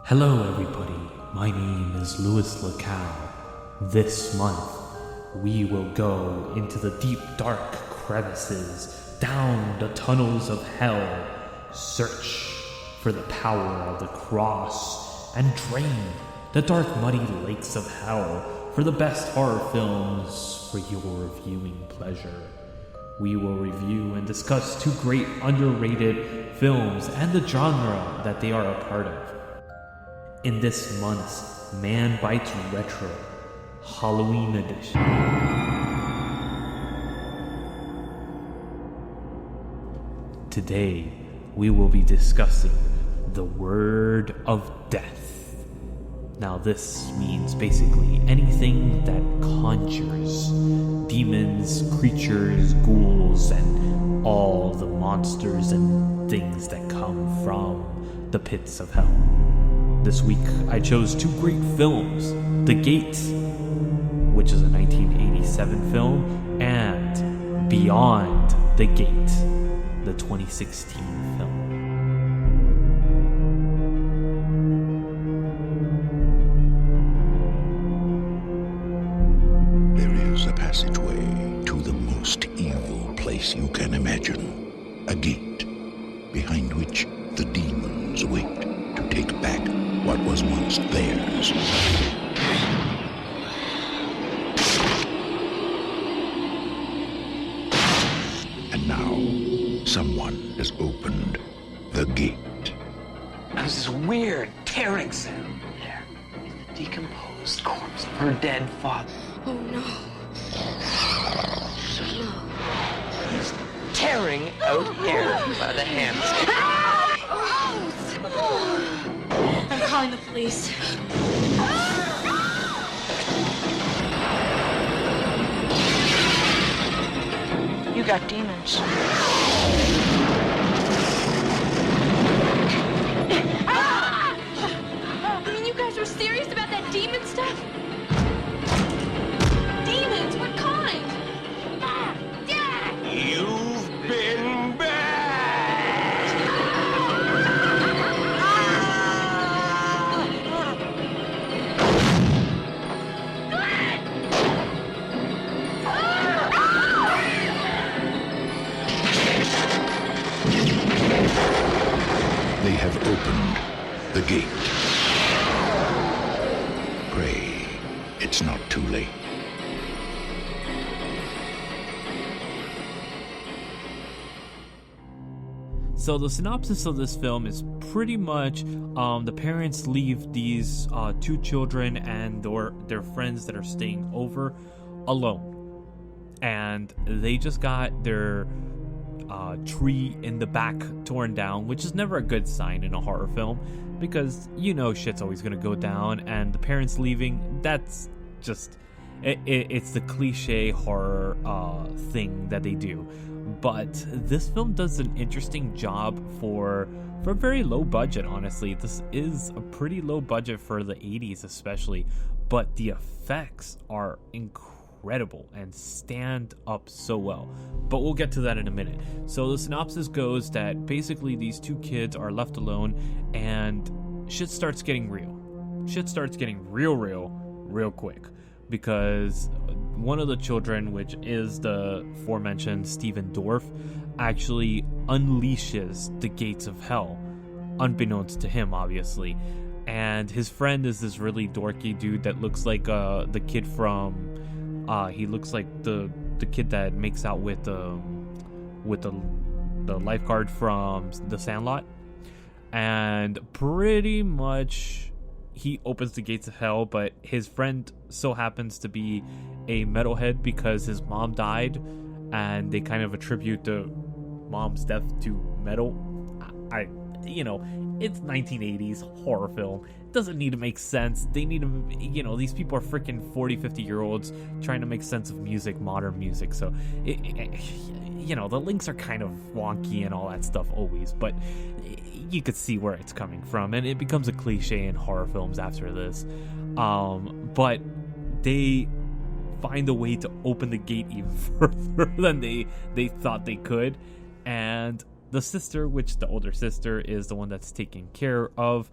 Hello everybody, my name is Louis Lacal. This month, we will go into the deep dark crevices, down the tunnels of hell, search for the power of the cross, and drain the dark muddy lakes of hell for the best horror films for your viewing pleasure. We will review and discuss two great underrated films and the genre that they are a part of. In this month's Man Bites Retro Halloween edition. Today, we will be discussing the Word of Death. Now, this means basically anything that conjures demons, creatures, ghouls, and all the monsters and things that come from the pits of hell. This week, I chose two great films, The Gate, which is a 1987 film, and Beyond the Gate, the 2016 film. There is a passageway to the most evil place you can imagine, a gate behind which the demons wait to take back what was once theirs. And now, someone has opened the gate. There's this weird tearing sound. There is the decomposed corpse of her dead father. Oh no. He's tearing out hair by the hands. I'm calling the police. You got demons. I mean, you guys are serious about that demon stuff? Demons? What kind? You've been bad! They have opened the gate. Pray, it's not too late. So the synopsis of this film is pretty much the parents leave these two children and their friends that are staying over alone. And they just got their tree in the back torn down, which is never a good sign in a horror film because you know shit's always going to go down, and the parents leaving, that's just it's the cliche horror thing that they do. But this film does an interesting job for a very low budget. Honestly, this is a pretty low budget for the 80s especially, but the effects are incredible and stand up so well. But we'll get to that in a minute. So the synopsis goes that basically these two kids are left alone and shit starts getting real. Shit starts getting real quick, because one of the children, which is the aforementioned Stephen Dorff, actually unleashes the gates of hell, unbeknownst to him, obviously. And his friend is this really dorky dude that looks like the kid from he looks like the kid that makes out with the lifeguard from The Sandlot. And pretty much he opens the gates of hell, but his friend so happens to be a metalhead because his mom died, and they kind of attribute the mom's death to metal. It's 1980s horror film. It doesn't need to make sense. They need to, these people are freaking 40, 50-year-olds trying to make sense of music, modern music. So, the links are kind of wonky and all that stuff always, but you could see where it's coming from, and it becomes a cliche in horror films after this. But they find a way to open the gate even further than they thought they could, and the sister, which the older sister is the one that's taking care of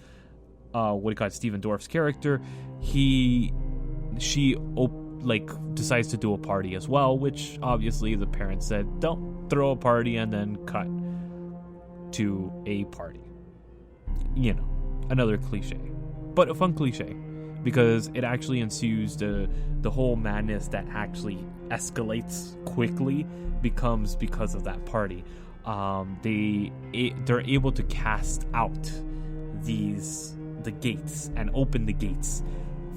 Stephen Dorff's character, decides to do a party as well, which obviously the parents said, don't throw a party, and then cut to a party. You know, another cliche, but a fun cliche, because it actually ensues the whole madness that actually escalates quickly becomes because of that party. They're able to cast out the gates and open the gates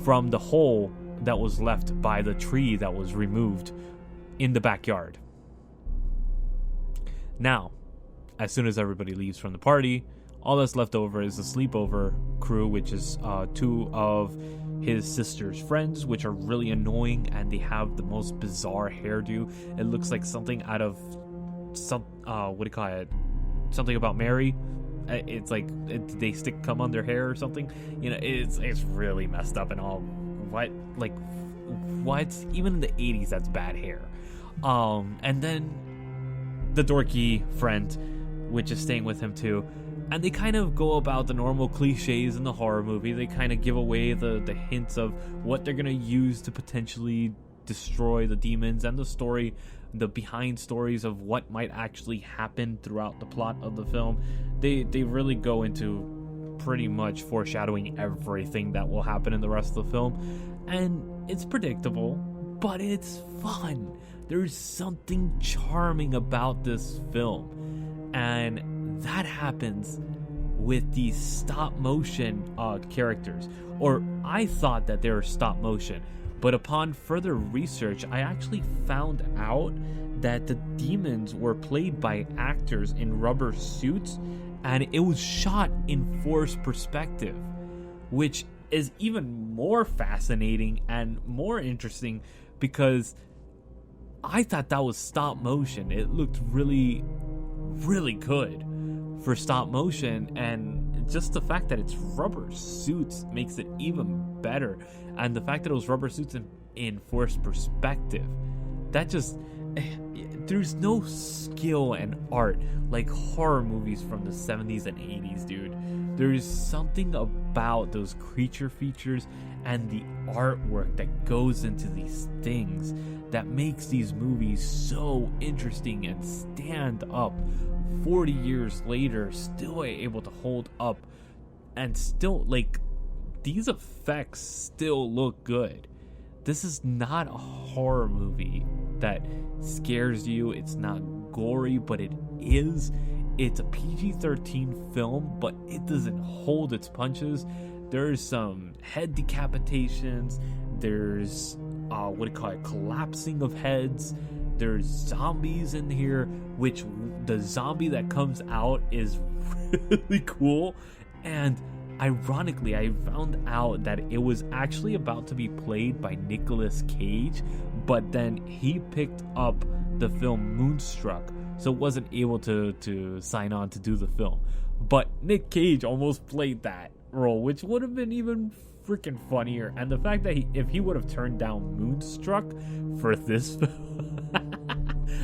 from the hole that was left by the tree that was removed in the backyard. Now, as soon as everybody leaves from the party, all that's left over is the sleepover crew, which is two of his sister's friends, which are really annoying, and they have the most bizarre hairdo. It looks like something out of Something About Mary. It's like they stick cum on their hair or something. You know, it's really messed up and all. What? Even in the 80s, that's bad hair. And then the dorky friend, which is staying with him too. And they kind of go about the normal cliches in the horror movie. They kind of give away the hints of what they're going to use to potentially destroy the demons, and the story, the behind stories of what might actually happen throughout the plot of the film. They really go into pretty much foreshadowing everything that will happen in the rest of the film. And it's predictable, but it's fun. There's something charming about this film. And that happens with these stop motion characters. Or I thought that they were stop motion, but upon further research, I actually found out that the demons were played by actors in rubber suits, and it was shot in forced perspective, which is even more fascinating and more interesting, because I thought that was stop motion. It looked really, really good for stop motion, and just the fact that it's rubber suits makes it even better. And the fact that it was rubber suits in forced perspective, that just, there's no skill and art like horror movies from the 70s and 80s, dude. There's something about those creature features and the artwork that goes into these things that makes these movies so interesting and stand up 40 years later, still able to hold up, and still, like, these effects still look good. This is not a horror movie that scares you. It's not gory, but it is. It's a PG-13 film, but it doesn't hold its punches. There's some head decapitations. There's collapsing of heads. There's zombies in here, which the zombie that comes out is really cool. And ironically, I found out that it was actually about to be played by Nicolas Cage, but then he picked up the film Moonstruck, so wasn't able to sign on to do the film. But Nick Cage almost played that role, which would have been even freaking funnier. And the fact that if he would have turned down Moonstruck for this film,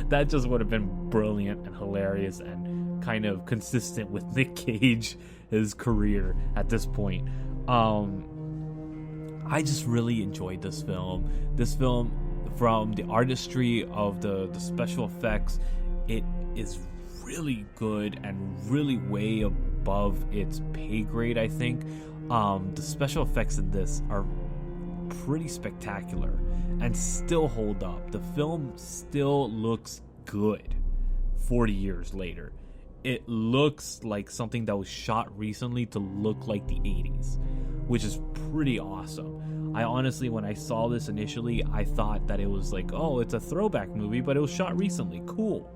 that just would have been brilliant and hilarious and kind of consistent with Nick Cage, his career at this point. I just really enjoyed this film. This film, from the artistry of the special effects, it is really good and really way above its pay grade, I think. The special effects in this are pretty spectacular and still hold up. The film still looks good 40 years later. It looks like something that was shot recently to look like the 80s, which is pretty awesome. I honestly, when I saw this initially, I thought that it was like, oh, it's a throwback movie, but it was shot recently. Cool.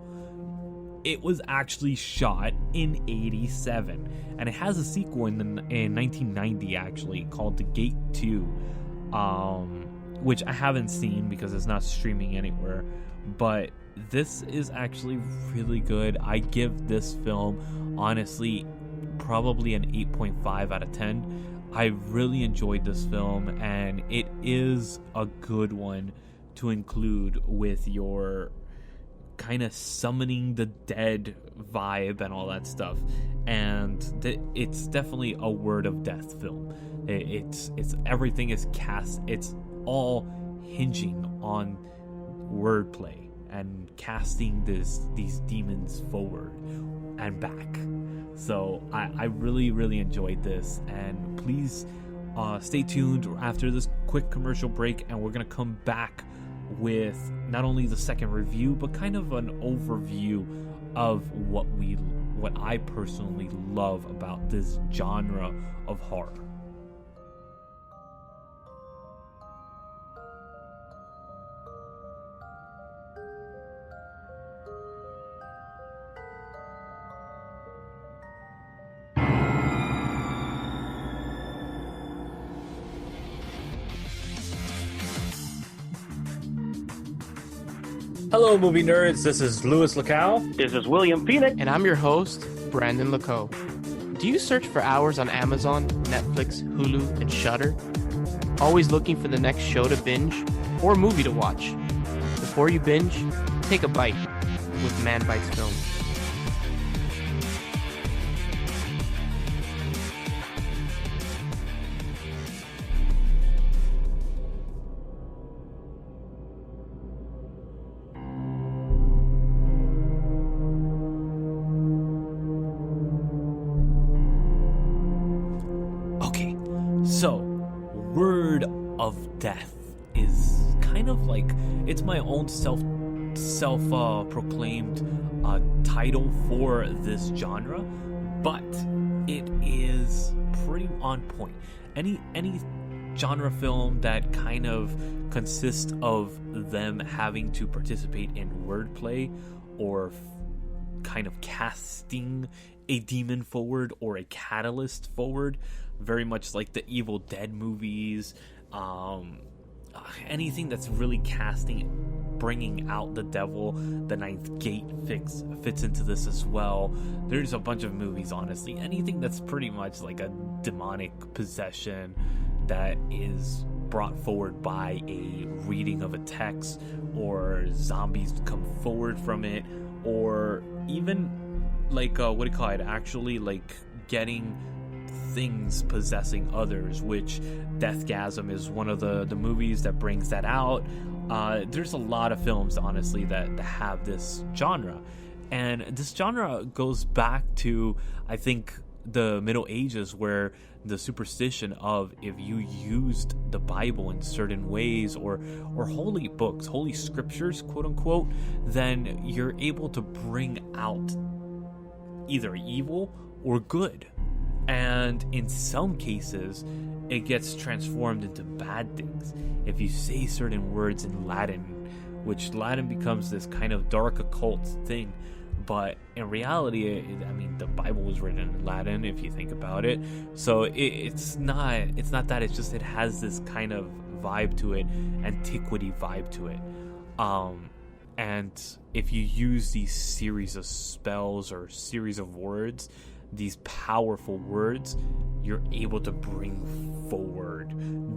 It was actually shot in 87, and it has a sequel in 1990 actually called The Gate 2, which I haven't seen because it's not streaming anywhere, but this is actually really good. I give this film, honestly, probably an 8.5 out of 10. I really enjoyed this film, and it is a good one to include with your kind of summoning the dead vibe and all that stuff. And it's definitely a word of death film. It's everything is cast. It's all hinging on wordplay and casting these demons forward and back. So I really, really enjoyed this, and please stay tuned after this quick commercial break, and we're gonna come back with not only the second review, but kind of an overview of what I personally love about this genre of horror. Hello, movie nerds. This is Louis Lacow. This is William Phoenix. And I'm your host, Brandon Lacoe. Do you search for hours on Amazon, Netflix, Hulu, and Shudder? Always looking for the next show to binge or movie to watch? Before you binge, take a bite with Man Bites Films. So, Word of Death is kind of like, it's my own self-proclaimed title for this genre, but it is pretty on point. Any genre film that kind of consists of them having to participate in wordplay or kind of casting a demon forward or a catalyst forward, very much like the Evil Dead movies, anything that's really casting, bringing out the devil. The Ninth Gate fits into this as well. There's a bunch of movies, honestly. Anything that's pretty much like a demonic possession that is brought forward by a reading of a text, or zombies come forward from it, or even like actually like getting things possessing others, which Deathgasm is one of the movies that brings that out. There's a lot of films, honestly, that have this genre, and this genre goes back to, I think, the Middle Ages, where the superstition of, if you used the Bible in certain ways, or holy books, holy scriptures, quote unquote, then you're able to bring out either evil or good. And in some cases, it gets transformed into bad things. If you say certain words in Latin, which Latin becomes this kind of dark occult thing, but in reality, the Bible was written in Latin, if you think about it. So it's not that. It's just, it has this kind of vibe to it, antiquity vibe to it. And if you use these series of spells or series of words, these powerful words, you're able to bring forward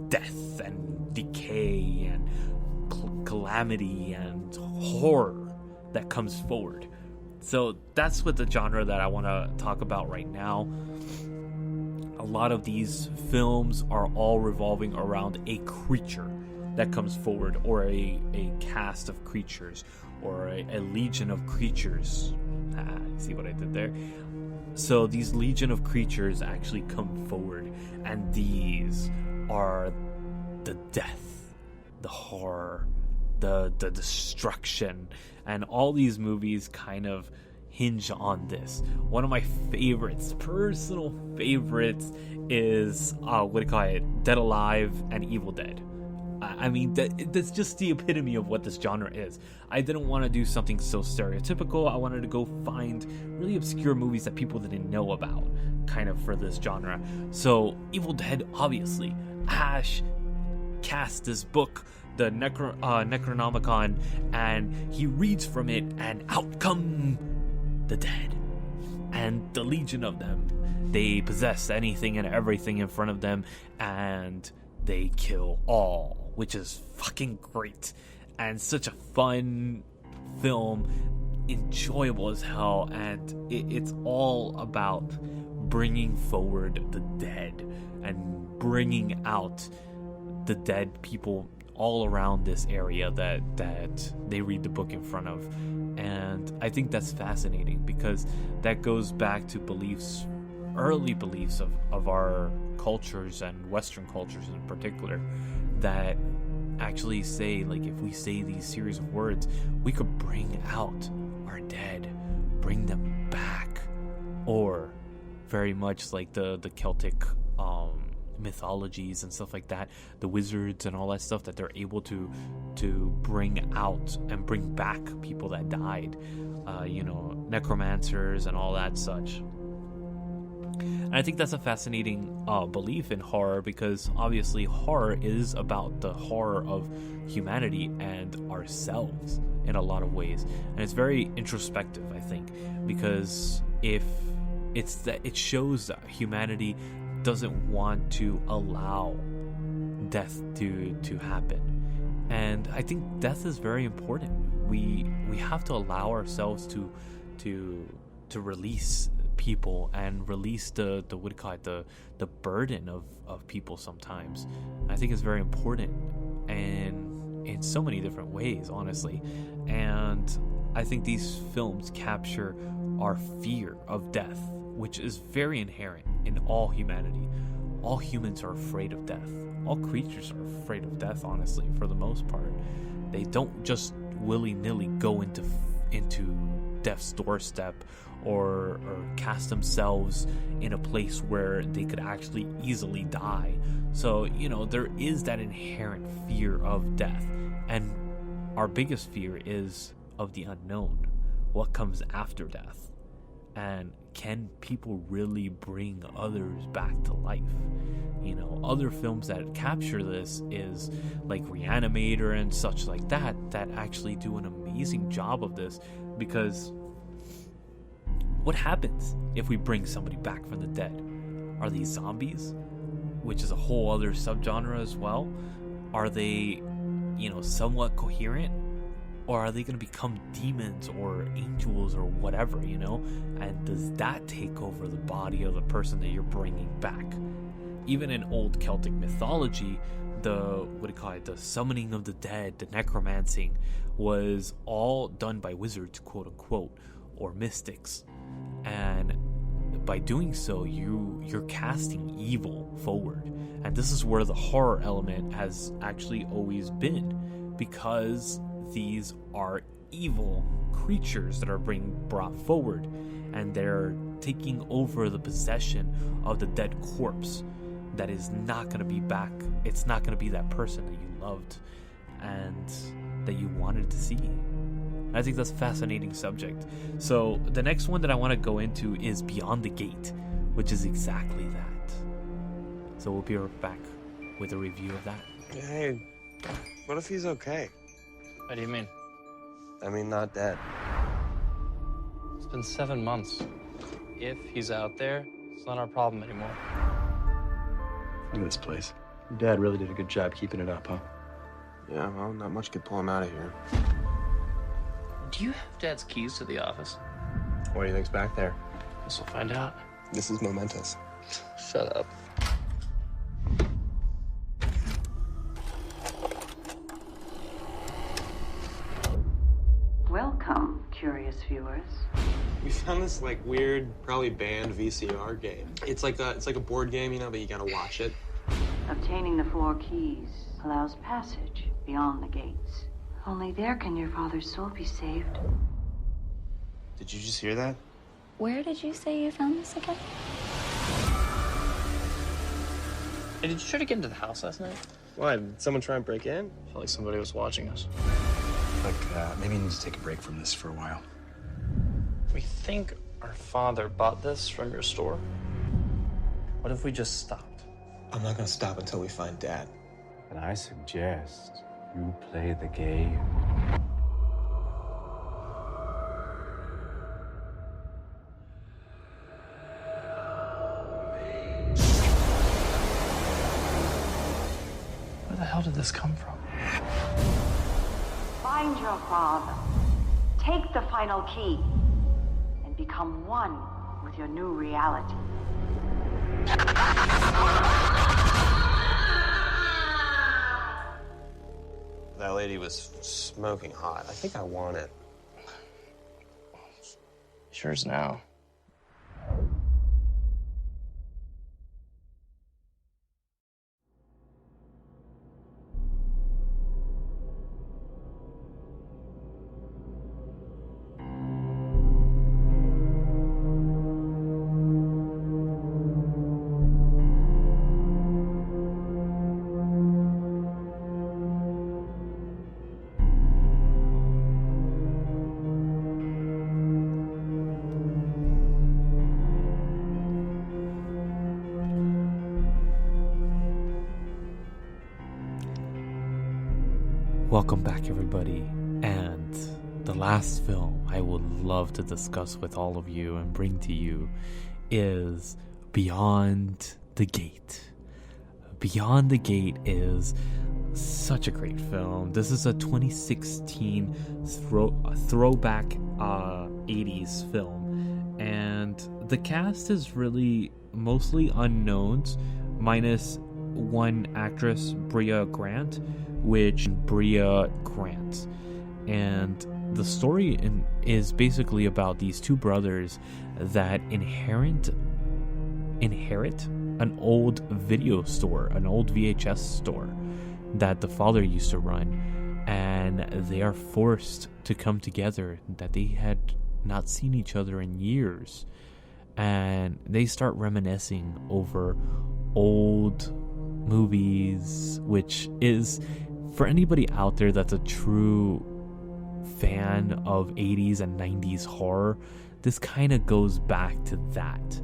death and decay and calamity and horror that comes forward. So that's what the genre that I want to talk about right now. A lot of these films are all revolving around a creature that comes forward, or a cast of creatures, or a legion of creatures. See what I did there? So these legion of creatures actually come forward, and these are the death, the horror, the destruction, and all these movies kind of hinge on this. One of my favorites, personal favorites, is Dead Alive and Evil Dead. That's just the epitome of what this genre is. I didn't want to do something so stereotypical. I wanted to go find really obscure movies that people didn't know about, kind of, for this genre. So Evil Dead, obviously. Ash cast this book, the Necronomicon, and he reads from it, and out come the dead. And the legion of them. They possess anything and everything in front of them, and they kill all, which is fucking great, and such a fun film enjoyable as hell, and it's all about bringing forward the dead and bringing out the dead people all around this area that they read the book in front of. And I think that's fascinating because that goes back to early beliefs of our cultures and Western cultures in particular, that actually say, like, if we say these series of words, we could bring out our dead, bring them back. Or very much like the Celtic mythologies and stuff like that, the wizards and all that stuff, that they're able to bring out and bring back people that died, necromancers and all that such. And I think that's a fascinating belief in horror, because obviously horror is about the horror of humanity and ourselves in a lot of ways, and it's very introspective, I think, because if it's that it shows that humanity doesn't want to allow death to happen. And I think death is very important. We have to allow ourselves to release people and release the burden of people sometimes. I think it's very important, and in so many different ways, honestly. And I think these films capture our fear of death, which is very inherent in all humanity. All humans are afraid of death. All creatures are afraid of death, honestly, for the most part. They don't just willy-nilly go into death's doorstep or cast themselves in a place where they could actually easily die. So, there is that inherent fear of death. And our biggest fear is of the unknown. What comes after death? And can people really bring others back to life? Other films that capture this is like Reanimator and such like that actually do an amazing job of this, because what happens if we bring somebody back from the dead? Are these zombies? Which is a whole other subgenre as well. Are they, somewhat coherent? Or are they going to become demons or angels or whatever, And does that take over the body of the person that you're bringing back? Even in old Celtic mythology, the summoning of the dead, the necromancing, was all done by wizards, quote unquote, or mystics. And by doing so, you're casting evil forward. And this is where the horror element has actually always been, because these are evil creatures that are being brought forward, and they're taking over the possession of the dead corpse that is not going to be back. It's not going to be that person that you loved and that you wanted to see. I think that's a fascinating subject. So the next one that I want to go into is Beyond the Gate, which is exactly that. So we'll be right back with a review of that. Hey, what if he's okay? What do you mean? I mean, not dead. It's been 7 months. If he's out there, it's not our problem anymore. Look at this place. Your dad really did a good job keeping it up, huh? Yeah, well, not much could pull him out of here. Do you have Dad's keys to the office? What do you think's back there? Guess we'll find out. This is momentous. Shut up. Welcome, curious viewers. We found this weird, probably banned VCR game. It's like a board game, but you gotta watch it. Obtaining the 4 keys allows passage beyond the gates. Only there can your father's soul be saved. Did you just hear that? Where did you say you found this again? Hey, did you try to get into the house last night? Why? Did someone try and break in? I felt like somebody was watching us. Maybe you need to take a break from this for a while. We think our father bought this from your store. What if we just stopped? I'm not gonna stop until we find Dad. And I suggest you play the game. Where the hell did this come from? Find your father. Take the final key and become one with your new reality. That lady was smoking hot. I think I want it. Sure is now. Welcome back, everybody, and the last film I would love to discuss with all of you and bring to you is Beyond the Gate. Beyond the Gate is such a great film. This is a 2016 throwback 80s film, and the cast is really mostly unknowns, minus one actress, Brea Grant, and the story is basically about these two brothers that inherit an old video store, an old VHS store that the father used to run, and they are forced to come together, that they had not seen each other in years, and they start reminiscing over old movies, which is, for anybody out there that's a true fan of 80s and 90s horror, this kind of goes back to that.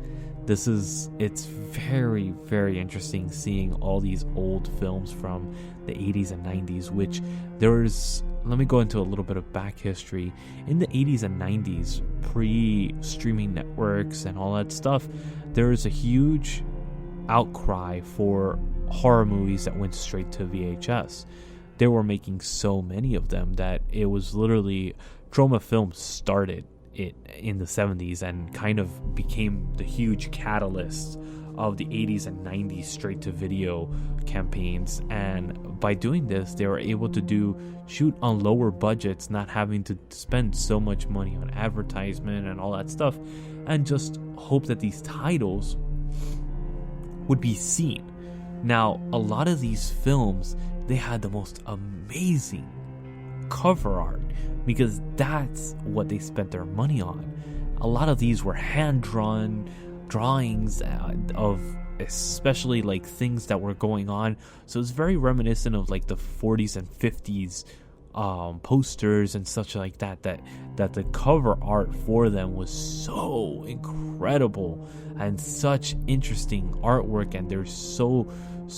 It's very, very interesting seeing all these old films from the 80s and 90s, which let me go into a little bit of back history. In the 80s and 90s, pre-streaming networks and all that stuff, there was a huge outcry for horror movies that went straight to VHS. They were making so many of them that it was literally, Troma Films started it in the 70s and kind of became the huge catalyst of the 80s and 90s straight to video campaigns. And by doing this, they were able to shoot on lower budgets, not having to spend so much money on advertisement and all that stuff, and just hope that these titles would be seen. Now, a lot of these films, they had the most amazing cover art because that's what they spent their money on. A lot of these were hand-drawn drawings of especially like things that were going on. So it's very reminiscent of like the 40s and 50s posters and such like that the cover art for them was so incredible and such interesting artwork, and they're so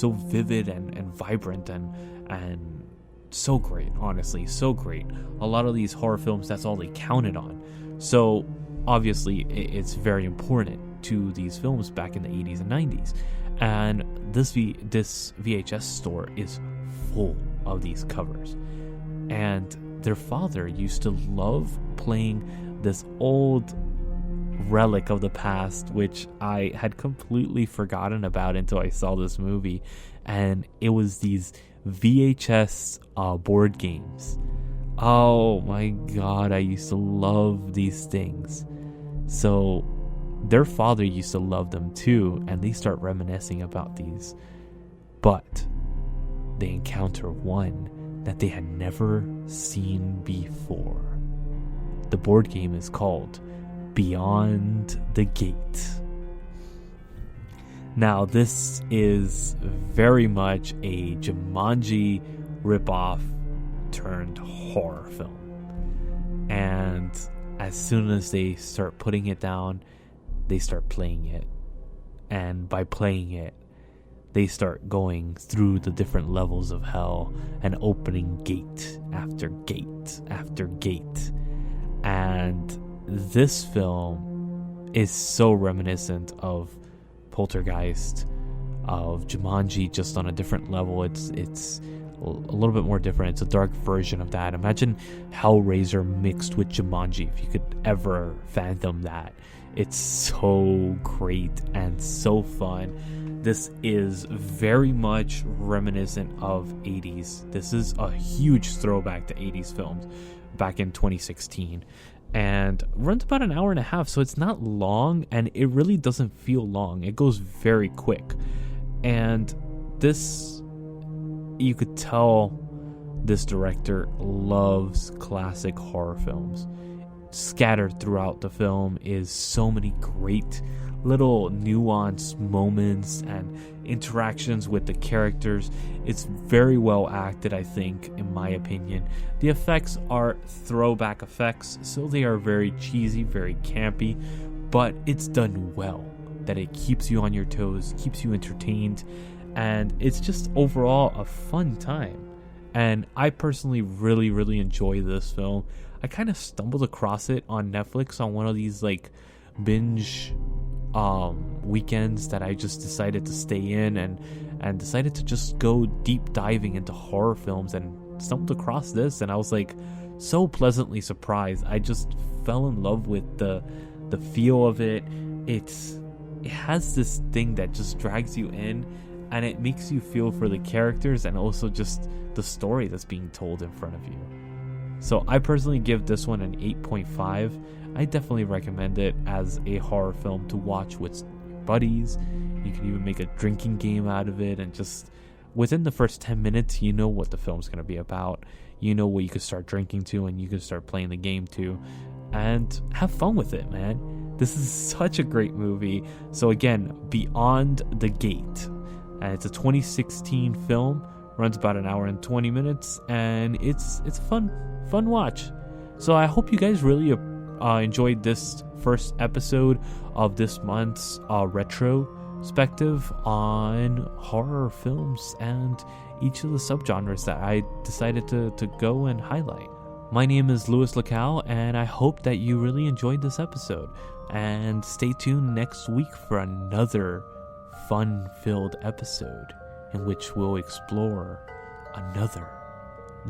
vivid and vibrant and so great, honestly, so great. A lot of these horror films, that's all they counted on. So obviously it's very important to these films back in the 80s and 90s. And this VHS store is full of these covers. And their father used to love playing this old relic of the past, which I had completely forgotten about until I saw this movie, and it was these VHS board games. Oh my god, I used to love these things. So their father used to love them too, and they start reminiscing about these, but they encounter one that they had never seen before. The board game is called Beyond the Gate. Now, this is very much a Jumanji ripoff turned horror film. And as soon as they start putting it down, they start playing it. And by playing it, they start going through the different levels of hell and opening gate after gate after gate. And this film is so reminiscent of Poltergeist, of Jumanji, just on a different level. It's a little bit more different. It's a dark version of that. Imagine Hellraiser mixed with Jumanji, if you could ever fathom that. It's so great and so fun. This is very much reminiscent of 80s. This is a huge throwback to 80s films back in 2016. And runs about an hour and a half, so it's not long, and it really doesn't feel long. It goes very quick. And this, you could tell this director loves classic horror films. Scattered throughout the film is so many great little nuanced moments and interactions with the characters. It's very well acted, I think, in my opinion. The effects are throwback effects, so they are very cheesy, very campy, but it's done well. That it keeps you on your toes, keeps you entertained, and it's just overall a fun time. And I personally really enjoy this film. I kind of stumbled across it on Netflix on one of these like binge weekends that I just decided to stay in and decided to just go deep diving into horror films, and stumbled across this, and I was like so pleasantly surprised. I just fell in love with the feel of it. It has this thing that just drags you in, and it makes you feel for the characters and also just the story that's being told in front of you. So I personally give this one an 8.5. I definitely recommend it as a horror film to watch with buddies. You can even make a drinking game out of it, and just within the first 10 minutes, you know what the film's going to be about. You know what you could start drinking to, and you can start playing the game to, and have fun with it, man. This is such a great movie. So again, Beyond the Gate. And it's a 2016 film, runs about an hour and 20 minutes, and it's a fun watch. So I hope you guys really enjoyed this first episode of this month's retrospective on horror films and each of the subgenres that I decided to go and highlight. My name is Louis Lacal, and I hope that you really enjoyed this episode. And stay tuned next week for another fun-filled episode in which we'll explore another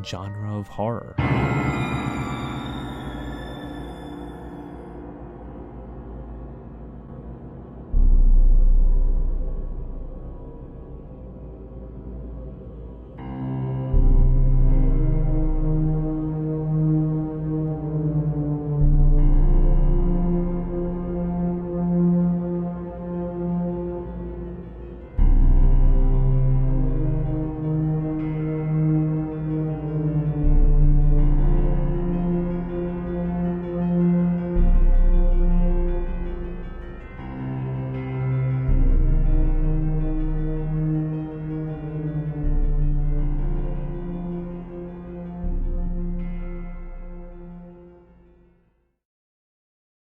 genre of horror.